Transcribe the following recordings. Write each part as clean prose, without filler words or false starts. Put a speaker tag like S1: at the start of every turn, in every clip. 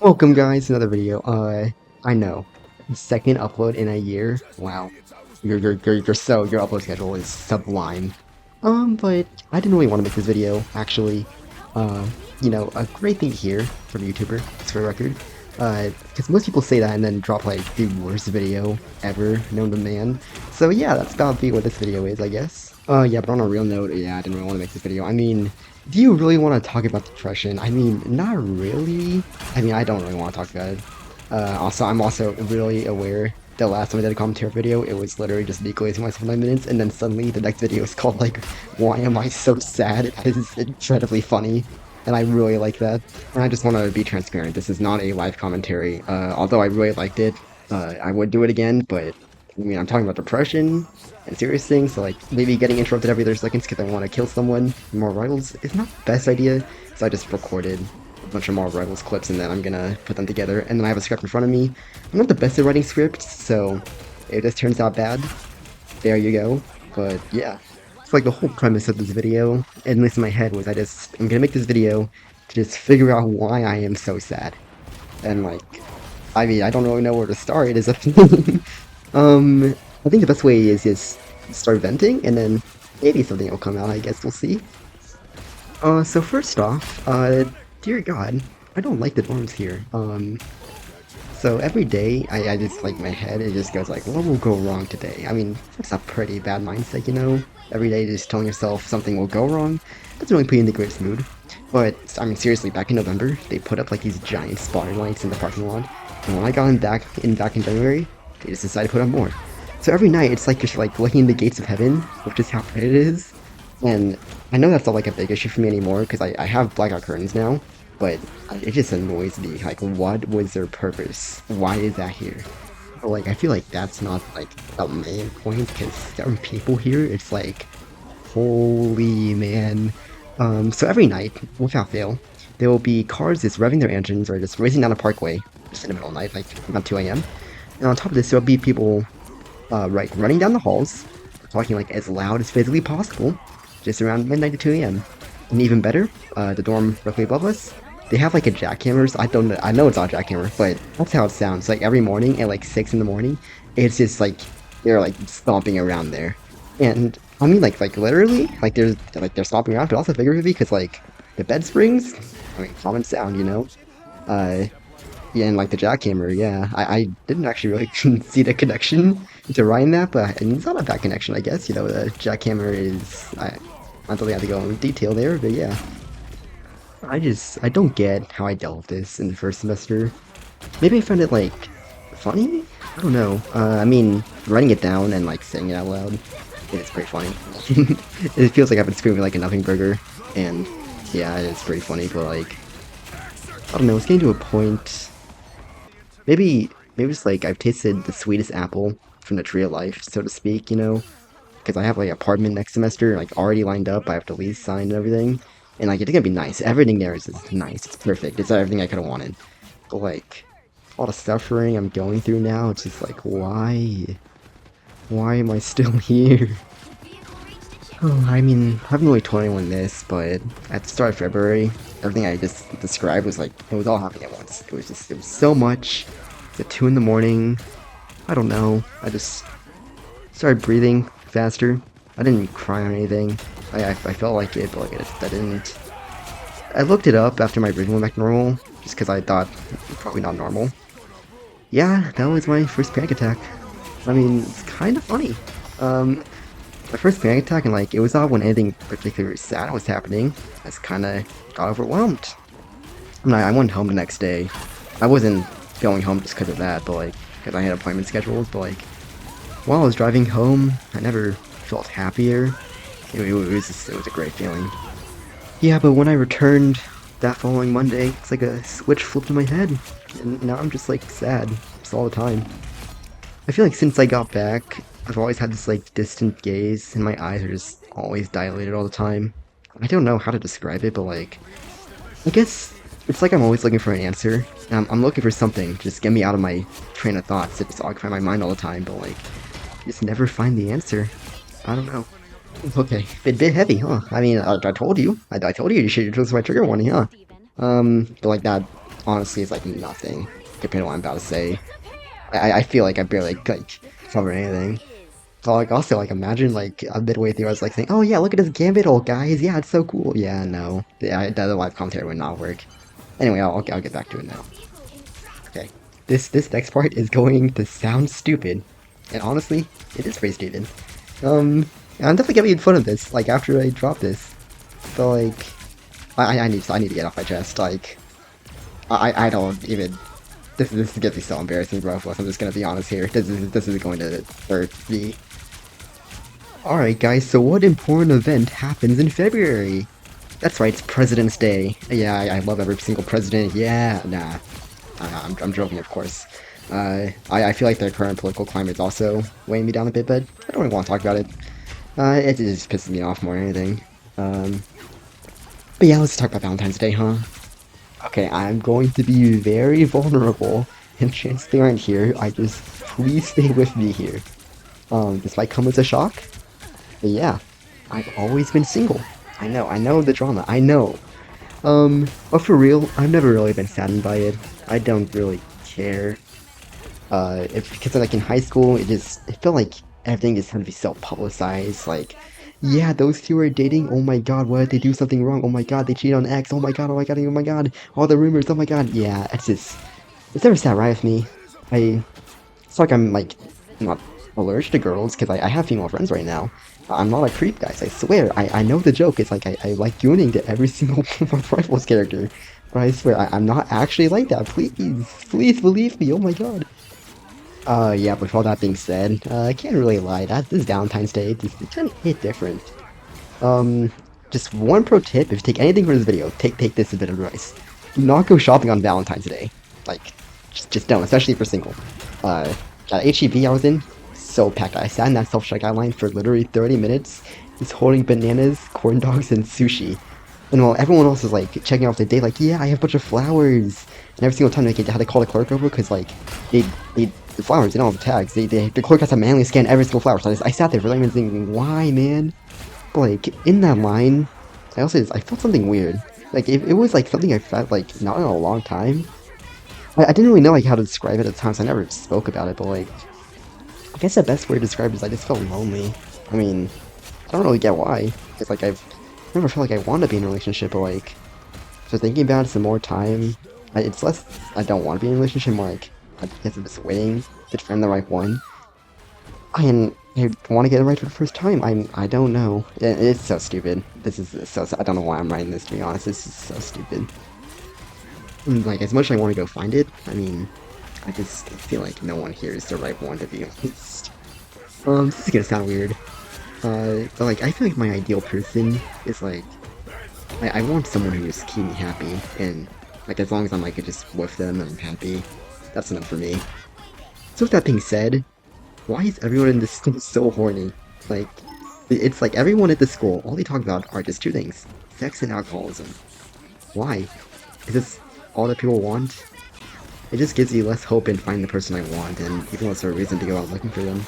S1: Welcome guys to another video. I know. Second upload in a year. Wow. Your upload schedule is sublime. But I didn't really want to make this video, actually. Uh, a great thing to hear from a YouTuber, just for the record. Because most people say that and then drop like the worst video ever known to man. So yeah, that's gotta be what this video is, I guess. Yeah, but on a real note, yeah, I didn't really want to make this video. I mean, do you really want to talk about depression? I mean, not really. I mean, I don't really want to talk about it. Also, I'm also really aware that last time I did a commentary video, it was literally just me glazing myself for 9 minutes, and then suddenly the next video is called, like, Why Am I So Sad? It is incredibly funny, and I really like that. And I just want to be transparent. This is not a live commentary. Although I really liked it, I would do it again, but, I mean, I'm talking about depression and serious things, so, like, maybe getting interrupted every 30 seconds because I want to kill someone, more rivals, is not the best idea, so I just recorded a bunch of more Rivals clips and then I'm gonna put them together. And then I have a script in front of me. I'm not the best at writing scripts, so if this turns out bad, there you go. But yeah, it's like the whole premise of this video, at least in my head, was I'm gonna make this video to just figure out why I am so sad. And like, I mean, I don't really know where to start, is a thing. I think the best way is just start venting and then maybe something will come out, I guess we'll see. So first off, dear God, I don't like the dorms here. So every day, I just, like, my head, it just goes like, what will go wrong today? I mean, that's a pretty bad mindset, you know? Every day just telling yourself something will go wrong, doesn't really put you in the greatest mood. But, I mean, seriously, back in November, they put up, like, these giant spotter lights in the parking lot, and when I got back in January, they just decided to put up more. So every night, it's like just, like, looking in the gates of heaven, which is how bright it is, and I know that's not, like, a big issue for me anymore, because I have blackout curtains now, but it just annoys me. Like, what was their purpose? Why is that here? But, like, I feel like that's not, like, the main point, because certain people here, it's like, holy man. So every night, without fail, there will be cars just revving their engines or just racing down a parkway, just in the middle of the night, like about 2 a.m. And on top of this, there'll be people, like, running down the halls, talking, like, as loud as physically possible, just around midnight to 2 a.m. And even better, the dorm directly above us, they have, like, a jackhammers. I know it's not a jackhammer, but that's how it sounds. Like, every morning at, like, 6 in the morning, it's just, like, they're, like, stomping around there. And, I mean, like, literally, like, they're stomping around, but also figuratively, because, like, the bed springs, I mean, common sound, you know? Yeah, and, like, the jackhammer, yeah. I didn't actually really see the connection to writing that, but I mean, it's not a bad connection, I guess. You know, the jackhammer is... I don't think I have to go into detail there, but yeah. I don't get how I dealt with this in the first semester. Maybe I found it, like, funny? I don't know. I mean, writing it down and, like, saying it out loud, it's pretty funny. It feels like I've been screaming like a nothing burger, and yeah, it's pretty funny, but, like, I don't know, it's getting to a point... Maybe it's like I've tasted the sweetest apple from the tree of life, so to speak, you know? Because I have, like, an apartment next semester, like, already lined up, I have the lease signed and everything. And, like, it's gonna be nice. Everything there is nice. It's perfect. It's everything I could have wanted. But, like, all the suffering I'm going through now, it's just like, why? Why am I still here? Oh, I mean, I haven't really told anyone this, but at the start of February, everything I just described was like, it was all happening at once. It was so much. It's at 2 in the morning. I don't know. I just started breathing faster. I didn't cry or anything. I felt like it, but, like, I didn't. I looked it up after my breathing went back to normal, just because I thought probably not normal. Yeah, that was my first panic attack. I mean, it's kind of funny. My first panic attack, and, like, it was not when anything particularly sad was happening. I just kind of got overwhelmed. I mean, I went home the next day. I wasn't going home just because of that, but, like, because I had appointment schedules, but, like, while I was driving home, I never felt happier. It was a great feeling. Yeah, but when I returned that following Monday, it's like a switch flipped in my head, and now I'm just, like, sad just all the time. I feel like since I got back, I've always had this, like, distant gaze, and my eyes are just always dilated all the time. I don't know how to describe it, but, like, I guess it's like I'm always looking for an answer. I'm looking for something to just get me out of my train of thoughts that just occupy my mind all the time, but, like, just never find the answer. I don't know. Okay, bit heavy, huh? I mean, I told you. I told you you should use my trigger warning, huh? But, like, that honestly is like nothing compared to what I'm about to say. I feel like I barely like cover anything. So like also like imagine like a midway through I was like saying, oh yeah, look at this Gambit ult, guys. Yeah, it's so cool. Yeah, no, yeah, the live commentary would not work. Anyway, I'll get back to it now. Okay, this next part is going to sound stupid, and honestly, it is pretty stupid. I'm definitely gonna be fun of this. Like after I drop this, but like I need to get off my chest. Like I don't even. This is gonna be so embarrassing, bro. I'm just gonna be honest here. This is going to hurt me. Alright guys, so what important event happens in February? That's right, it's President's Day. Yeah, I love every single president. Yeah, nah. I'm joking, of course. I feel like the current political climate is also weighing me down a bit, but I don't really want to talk about it. It just pisses me off more than anything. But yeah, let's talk about Valentine's Day, huh? Okay, I'm going to be very vulnerable and transparent here. Please stay with me here. This might come as a shock, but yeah, I've always been single. I know the drama, I know. But for real, I've never really been saddened by it. I don't really care. Because like in high school, it felt like everything just had to be so publicized. Like, yeah, those two are dating. Oh my god, what did they do something wrong? Oh my god, they cheated on X. Oh my god, oh my god, oh my god. All the rumors. Oh my god. Yeah, it's never sat right with me. It's like I'm like not allergic to girls because I have female friends right now. I'm not a creep, guys. I swear. I know the joke. It's like I like tuning to every single Rivals character. But I swear, I'm not actually like that. Please believe me. Oh my god. Yeah, with all that being said, I can't really lie. This Valentine's Day, it kind of hit different. Um, just one pro tip: if you take anything from this video, take this as a bit of advice. Do not go shopping on Valentine's Day. Like, just don't, especially if you're single. At HEB I was in, so packed. I sat in that self-checkout line for literally 30 minutes, just holding bananas, corn dogs, and sushi. And while everyone else is like checking off the day, like, yeah, I have a bunch of flowers. And every single time they had to call the clerk over because like the flowers, they don't have the tags. The clerk has to manually scan every single flower. So I sat there for like minutes thinking, why, man? But like in that line, I felt something weird. Like it was like something I felt like not in a long time. I didn't really know like how to describe it at the time, so I never spoke about it. But like, I guess the best way to describe it is I just felt lonely. I mean, I don't really get why. It's like I've never felt like I want to be in a relationship, but like, so thinking about it some more time, it's less I don't want to be in a relationship, more like I guess I'm just waiting to find the right one. I want to get it right for the first time. I don't know. It's so stupid. This is so. I don't know why I'm writing this, to be honest. This is so stupid. And, like, as much as I want to go find it, I mean, I just feel like no one here is the right one to be honest. This is gonna sound weird. But like, I feel like my ideal person is like, I want someone who just keep me happy, and like as long as I'm like just with them and I'm happy, that's enough for me. So with that being said, why is everyone in this school so horny? Like, it's like everyone at this school, all they talk about are just two things: sex and alcoholism. Why? Is this all that people want? It just gives you less hope in finding the person I want, and even less of a reason to go out looking for them.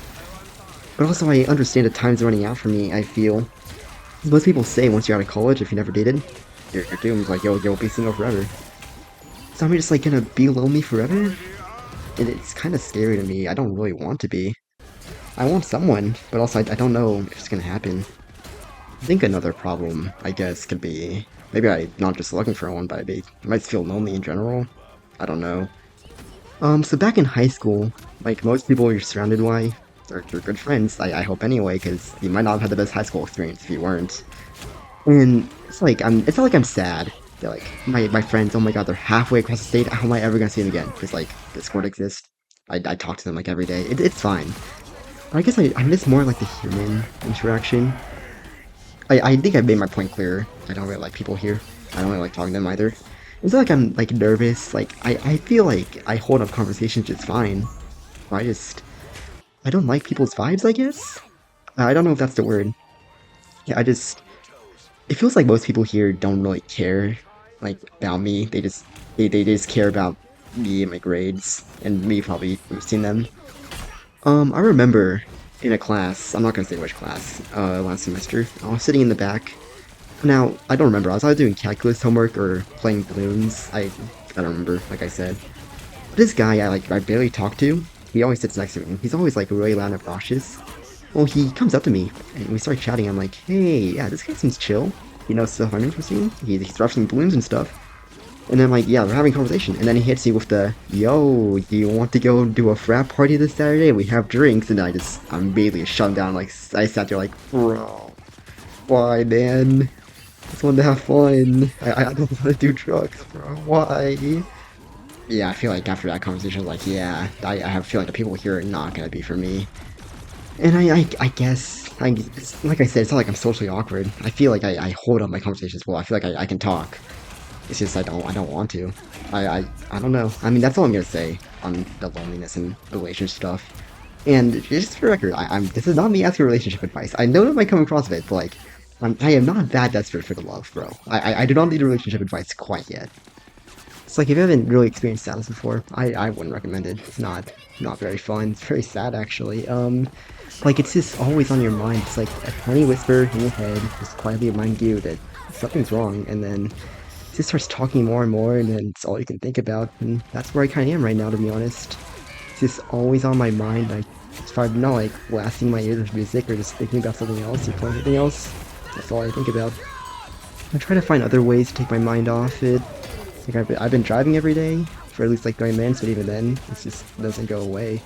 S1: But also, I understand that time's running out for me, I feel. Most people say once you're out of college, if you never dated, you're doomed, like, you'll be single forever. So I'm just, like, gonna be lonely forever? And it's kind of scary to me. I don't really want to be. I want someone, but also I don't know if it's gonna happen. I think another problem, I guess, could be... Maybe I'm not just looking for one, but I might feel lonely in general. I don't know. So back in high school, like, most people you're surrounded by are your good friends, I hope anyway, because you might not have had the best high school experience if you weren't. And it's like, it's not like I'm sad. They're like, my friends, oh my god, they're halfway across the state, how am I ever gonna see them again? Because, like, Discord exists. I talk to them, like, every day. It's fine. I guess I miss more, like, the human interaction. I think I made my point clear. I don't really like people here. I don't really like talking to them either. It's not like I'm, like, nervous. Like, I feel like I hold up conversations just fine. I don't like people's vibes, I guess? I don't know if that's the word. Yeah, it feels like most people here don't really care, like, about me. They just care about me and my grades, and me probably boosting them. I remember in a class, I'm not gonna say which class, last semester, I was sitting in the back. Now, I don't remember, I was either doing calculus homework or playing balloons. I don't remember, like I said. This guy I barely talk to, he always sits next to me. He's always like really loud and obnoxious. Well, he comes up to me and we start chatting. I'm like, hey, yeah, this guy seems chill. He knows stuff I'm interested in. He's referencing balloons and stuff. And then I'm like, yeah, we're having a conversation. And then he hits me with the, yo, do you want to go do a frat party this Saturday? We have drinks. And I'm immediately shut down. Like, I sat there like, bro, why, man? I just wanted to have fun. I don't want to do drugs, bro. Why? Yeah, I feel like after that conversation, like, yeah, I have a feeling the people here are not gonna be for me. And I guess, like I said, it's not like I'm socially awkward. I feel like I hold up my conversations well. I feel like I can talk. It's just I don't want to. I don't know. I mean, that's all I'm gonna say on the loneliness and relationship stuff. And just for the record, this is not me asking relationship advice. I know that might come across a bit, but like, I am not that desperate for the love, bro. I do not need a relationship advice quite yet. It's like if you haven't really experienced sadness before, I wouldn't recommend it. It's not very fun. It's very sad actually. Like it's just always on your mind. It's like a tiny whisper in your head, just quietly remind you that something's wrong, and then it just starts talking more and more, and then it's all you can think about. And that's where I kind of am right now, to be honest. It's just always on my mind. Like if I'm not like blasting my ears with music or just thinking about something else or playing something else, that's all I think about. I try to find other ways to take my mind off it. Like I've been driving every day for at least like 30 minutes, but even then, it just doesn't go away.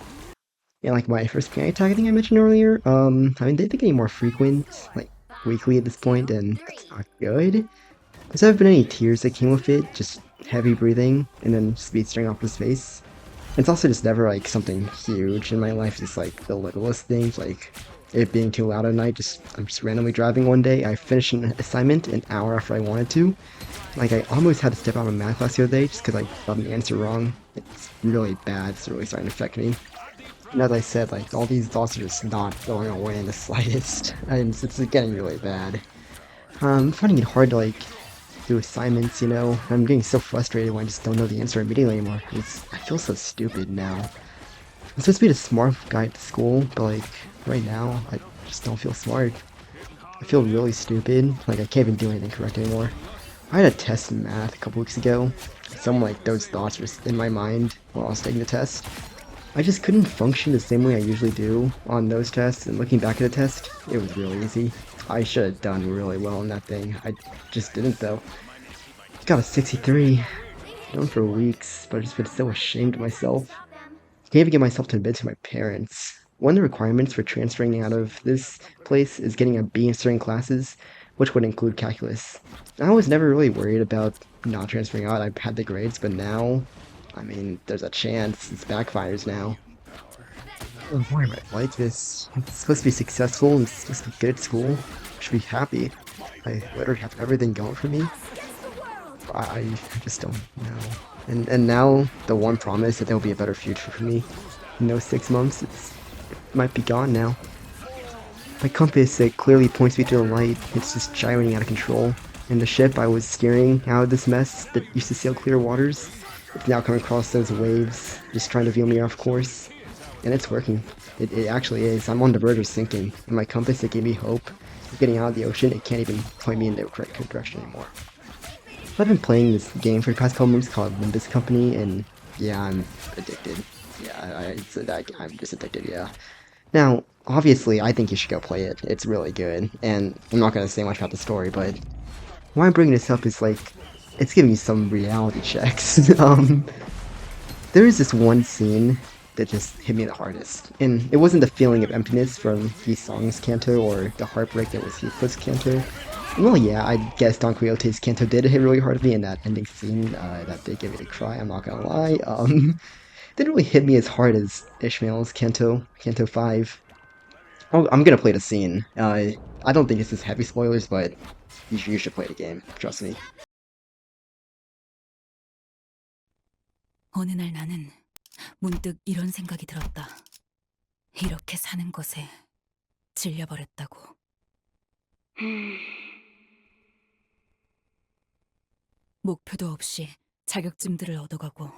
S1: And like my first panic attack, I think I mentioned earlier, I mean, they've been getting more frequent, like weekly at this point, and that's not good. There's never been any tears that came with it, just heavy breathing, and then speed staring off his face. It's also just never like something huge in my life, just like the littlest things, like it being too loud at night, I'm just randomly driving one day, I finished an assignment an hour after I wanted to, like, I almost had to step out of math class the other day just because I got an answer wrong. It's really bad. It's really starting to affect me. And as I said, like, all these thoughts are just not going away in the slightest. And it's getting really bad. I'm finding it hard to, like, do assignments, you know? I'm getting so frustrated when I just don't know the answer immediately anymore. I feel so stupid now. I'm supposed to be the smart guy at school, but, like, right now, I just don't feel smart. I feel really stupid. Like, I can't even do anything correct anymore. I had a test in math a couple weeks ago. Some like those thoughts were in my mind while I was taking the test. I just couldn't function the same way I usually do on those tests, and looking back at the test, it was really easy. I should have done really well in that thing. I just didn't though. Got a 63. Known for weeks, but I've just been so ashamed of myself. Can't even get myself to admit to my parents. One of the requirements for transferring out of this place is getting a B in certain classes, which would include calculus. I was never really worried about not transferring out. I had the grades, but now, I mean, there's a chance. It backfires now. Oh, why am I like this? I'm supposed to be successful and supposed to be good at school. I should be happy. I literally have everything going for me. I just don't know. And now the one promise that there will be a better future for me in those 6 months, it might be gone now. My compass, it clearly points me to the light. It's just gyrating out of control. And the ship I was steering out of this mess that used to sail clear waters, it's now coming across those waves, just trying to veer me off course. And it's working. It actually is. I'm on the verge of sinking. And my compass, it gave me hope. Getting out of the ocean, it can't even point me in the correct direction anymore. I've been playing this game for the past couple months called Limbus Company, and yeah, I'm addicted. Yeah, I'm just addicted, yeah. Now, obviously, I think you should go play it. It's really good, and I'm not going to say much about the story, but why I'm bringing this up is, like, it's giving me some reality checks. There is this one scene that just hit me the hardest, and it wasn't the feeling of emptiness from Yi Song's canto or the heartbreak that was Hifu's canto. Well, yeah, I guess Don Quixote's canto did hit really hard at me in that ending scene. That did give me to cry. I'm not gonna lie. Didn't really hit me as hard as Ishmael's Canto 5. Oh, I'm gonna play the scene. I don't think this is heavy spoilers, but you should play the game. Trust me.
S2: 어느 날 나는 문득 이런 생각이 들었다. 이렇게 사는 것에 질려버렸다고. 목표도 없이 자격증들을 얻어가고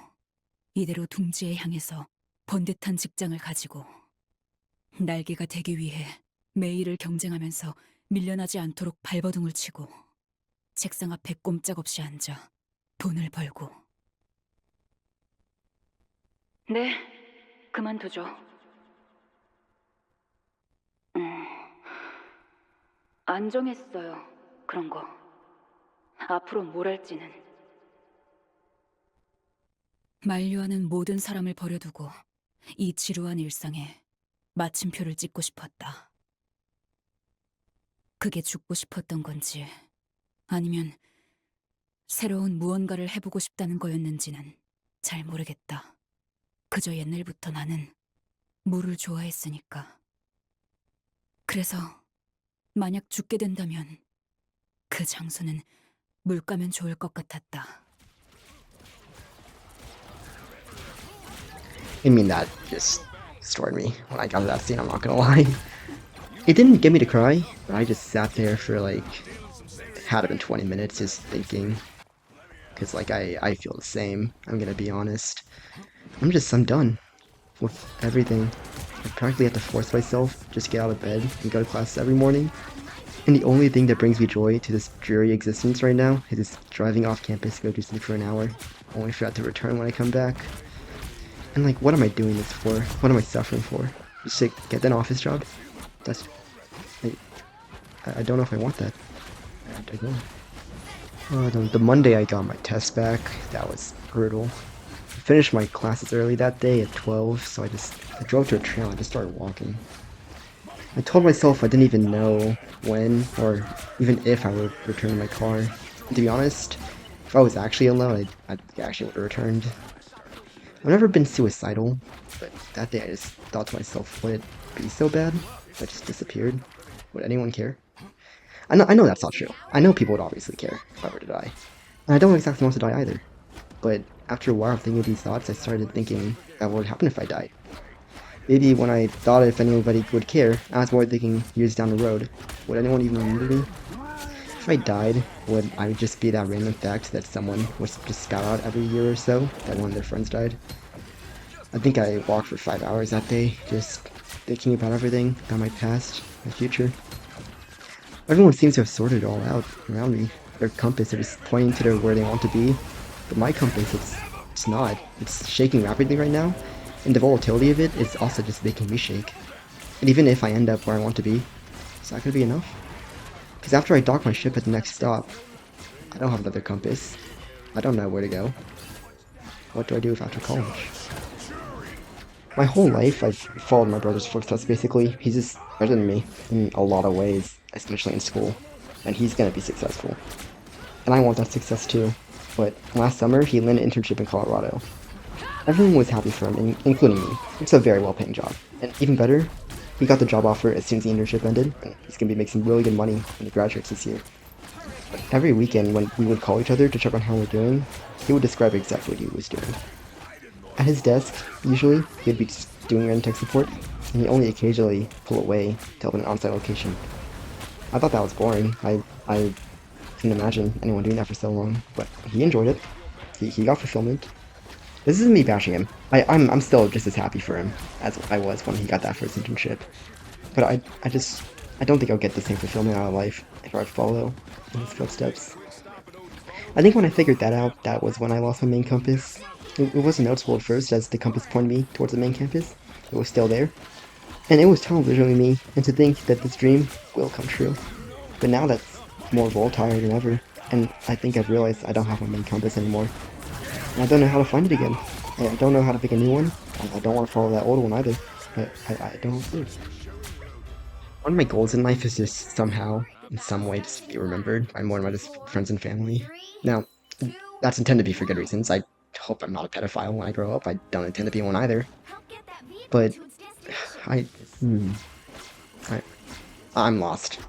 S2: 이대로 둥지에 향해서 번듯한 직장을 가지고 날개가 되기 위해 매일을 경쟁하면서 밀려나지 않도록 발버둥을 치고 책상 앞에 꼼짝없이 앉아 돈을 벌고 네, 그만두죠. 안 정했어요. 그런 거. 앞으로 뭘 할지는. 만류하는 모든 사람을 버려두고 이 지루한 일상에 마침표를 찍고 싶었다. 그게 죽고 싶었던 건지 아니면 새로운 무언가를 해보고 싶다는 거였는지는 잘 모르겠다. 그저 옛날부터 나는 물을 좋아했으니까. 그래서 만약 죽게 된다면 그 장소는 물가면 좋을 것 같았다.
S1: I mean, that just destroyed me when I got to that scene, I'm not gonna lie. It didn't get me to cry, but I just sat there for like, had it been 20 minutes just thinking. Because, like, I feel the same, I'm gonna be honest. I'm done with everything. I practically have to force myself just to get out of bed and go to class every morning. And the only thing that brings me joy to this dreary existence right now is just driving off campus to go do something for an hour, only for that to return when I come back. And like, what am I doing this for? What am I suffering for? Just to get an office job? That's... I don't know if I want that. I don't. The Monday I got my test back, that was brutal. I finished my classes early that day at 12, so I drove to a trail and I just started walking. I told myself I didn't even know when or even if I would return to my car. And to be honest, if I was actually alone, I actually would have returned. I've never been suicidal, but that day I just thought to myself, would it be so bad if I just disappeared? Would anyone care? I know that's not true. I know people would obviously care if I were to die. And I don't exactly want to die either. But after a while of thinking of these thoughts, I started thinking that what would happen if I died. Maybe when I thought if anybody would care, I was more thinking years down the road, would anyone even remember me? If I died, would I just be that random fact that someone would just spout out every year or so that one of their friends died? I think I walked for 5 hours that day, just thinking about everything, about my past, my future. Everyone seems to have sorted it all out around me. Their compass is pointing to where they want to be, but my compass, it's not. It's shaking rapidly right now, and the volatility of it is also just making me shake. And even if I end up where I want to be, is that gonna be enough? Because after I dock my ship at the next stop, I don't have another compass. I don't know where to go. What do I do after college? My whole life, I've followed my brother's footsteps, basically. He's just better than me in a lot of ways, especially in school. And he's gonna be successful. And I want that success too. But last summer, he landed an internship in Colorado. Everyone was happy for him, including me. It's a very well-paying job. And even better, he got the job offer as soon as the internship ended, and he's gonna be making some really good money when he graduates this year. But every weekend, when we would call each other to check on how we're doing, he would describe exactly what he was doing. At his desk, usually, he'd be just doing random tech support, and he'd only occasionally pull away to open an on-site location. I thought that was boring. I couldn't imagine anyone doing that for so long, but he enjoyed it. He got fulfillment. This isn't me bashing him. I'm still just as happy for him as I was when he got that first internship. But I don't think I'll get the same fulfillment out of life if I follow in his footsteps. I think when I figured that out, that was when I lost my main compass. It wasn't noticeable at first as the compass pointed me towards the main campus. It was still there. And it was televisioning me into think that this dream will come true. But now that's more volatile than ever, and I think I've realized I don't have my main compass anymore. And I don't know how to find it again. I don't know how to pick a new one. I don't want to follow that old one either. But I don't know. One of my goals in life is just somehow, in some way, just be remembered by more of my just friends and family. Now, that's intended to be for good reasons. I hope I'm not a pedophile when I grow up. I don't intend to be one either. But I, hmm, I, I'm lost.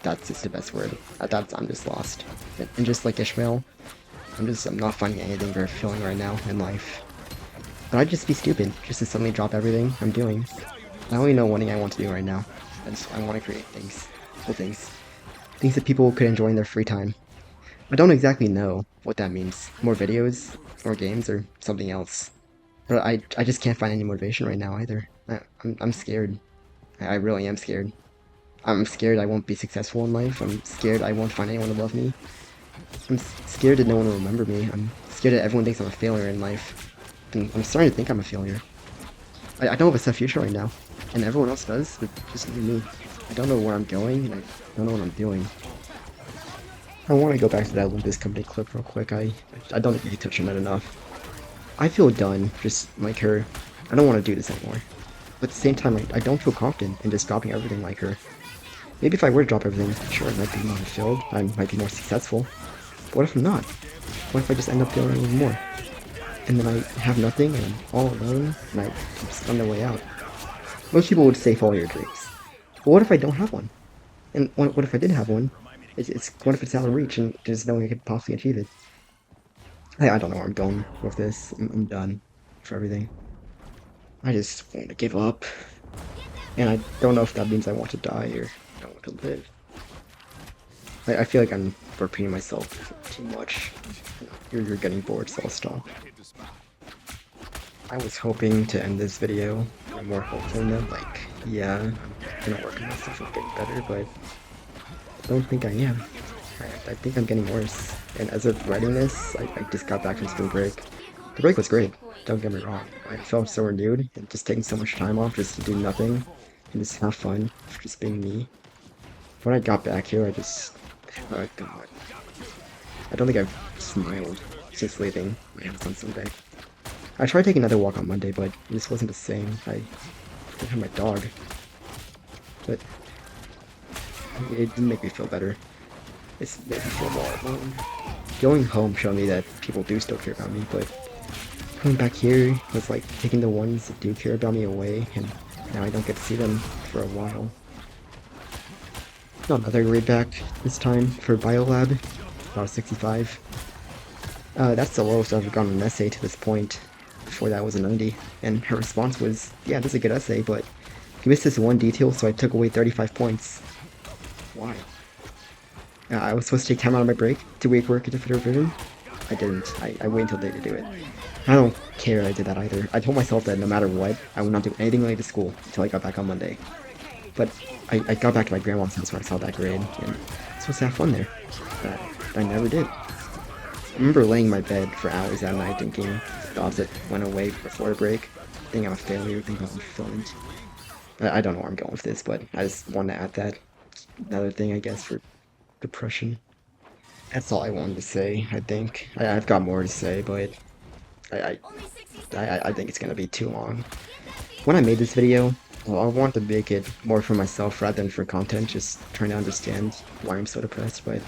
S1: That's just the best word. I'm just lost. And just like Ishmael, I'm not finding anything very fulfilling right now in life. But I'd just be stupid, just to suddenly drop everything I'm doing. I only know one thing I want to do right now. I want to create things. Cool things. Things that people could enjoy in their free time. I don't exactly know what that means. More videos, more games, or something else. But I just can't find any motivation right now either. I'm scared. I really am scared. I'm scared I won't be successful in life. I'm scared I won't find anyone to love me. I'm scared that no one will remember me. I'm scared that everyone thinks I'm a failure in life. And I'm starting to think I'm a failure. I don't have a set future right now, and everyone else does, but just me. I don't know where I'm going, and I don't know what I'm doing. I want to go back to that Olympus Company clip real quick. I don't think you touched on that enough. I feel done, just like her. I don't want to do this anymore. But at the same time, I don't feel confident in just dropping everything like her. Maybe if I were to drop everything, sure, I might be more fulfilled, I might be more successful. But what if I'm not? What if I just end up feeling even more? And then I have nothing, and I'm all alone, and I'm just on the way out. Most people would say follow your dreams. But what if I don't have one? And what if I did have one? What if it's out of reach and there's no way I could possibly achieve it? I don't know where I'm going with this. I'm done for everything. I just want to give up. And I don't know if that means I want to die or I want to live. I feel like I'm repeating myself too much. You're getting bored, so I'll stop. I was hoping to end this video on a more hopeful note, like, yeah, I'm gonna work on myself and get better, but I don't think I am. I think I'm getting worse. And as of writing this, I just got back from spring break. The break was great, don't get me wrong. I felt so renewed, and just taking so much time off just to do nothing, and just have fun, just being me. When I got back here, I just... oh god. I don't think I've smiled since leaving my house on Sunday. I tried taking another walk on Monday, but it just wasn't the same. I didn't have my dog. But it didn't make me feel better. It's made me feel more alone. Going home showed me that people do still care about me, but coming back here was like taking the ones that do care about me away, and now I don't get to see them for a while. Got another grade back, this time for Biolab, about 65. That's the lowest I've ever gotten an essay to this point. Before that was a 90, and her response was, yeah, this is a good essay, but you missed this one detail, so I took away 35 points. Why? I was supposed to take time out of my break to work at the revision. I didn't. I waited until day to do it. I don't care I did that either. I told myself that no matter what, I would not do anything related to school until I got back on Monday. But I got back to my grandma's house when I saw that grade, and I was supposed to have fun there. But I never did. I remember laying in my bed for hours that night thinking thoughts that went away before the break. Thinking I'm a failure, thinking I'm fulfillment. I don't know where I'm going with this, but I just wanted to add that. Another thing, I guess, for depression. That's all I wanted to say, I think. I've got more to say, but I, I think it's gonna be too long. When I made this video, well, I wanted to make it more for myself rather than for content, just trying to understand why I'm so depressed, but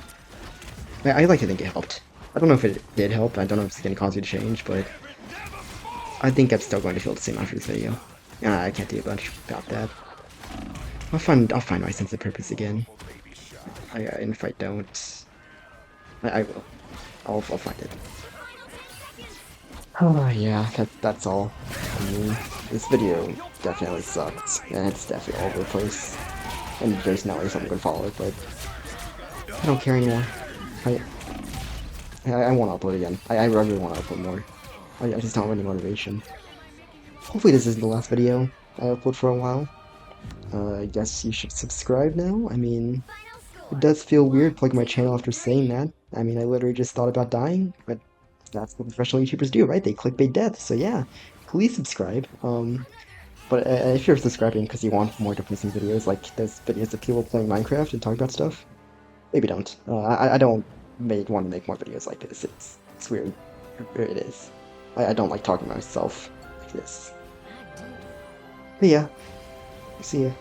S1: I like to think it helped. I don't know if it did help, I don't know if it's gonna cause you to change, but I think I'm still going to feel the same after this video. I can't do much about that. I'll find my sense of purpose again. And if I don't, I will. I'll find it. Oh yeah, that's all. I mean, this video definitely sucks, and it's definitely all over the place. And there's no way someone could follow it, but I don't care anymore. I want to upload again. I really want to upload more. I just don't have any motivation. Hopefully this isn't the last video I upload for a while. I guess you should subscribe now. I mean, it does feel weird plugging my channel after saying that. I mean, I literally just thought about dying, but that's what professional YouTubers do, right? They clickbait death, so yeah. Please subscribe. But if you're subscribing because you want more depressing videos, like those videos of people playing Minecraft and talking about stuff, maybe don't. I don't want to make more videos like this. It's weird. It is. I don't like talking about myself like this. But yeah, see ya.